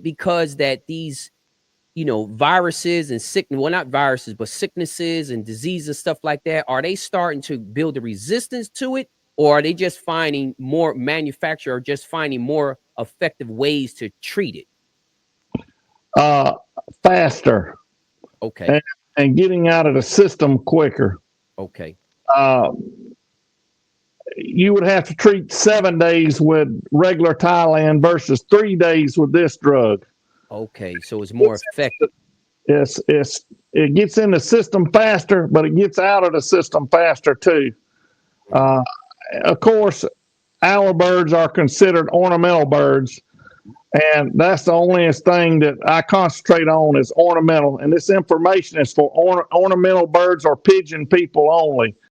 because that these, viruses and well, not viruses, but sicknesses and diseases and stuff like that, are they starting to build a resistance to it, or are they just finding more manufacture, or just finding more effective ways to treat it? Uh, Faster, Okay. and, and getting out of the system quicker. Okay. Uh, you would have to treat 7 days with regular Thailand versus 3 days with this drug. Okay. So it's more effective. It gets in the system faster, but it gets out of the system faster too. Mhm. Uh, of course, our birds are considered ornamental birds, and that's the only thing that I concentrate on is ornamental. And this information is for ornamental birds or pigeon people only.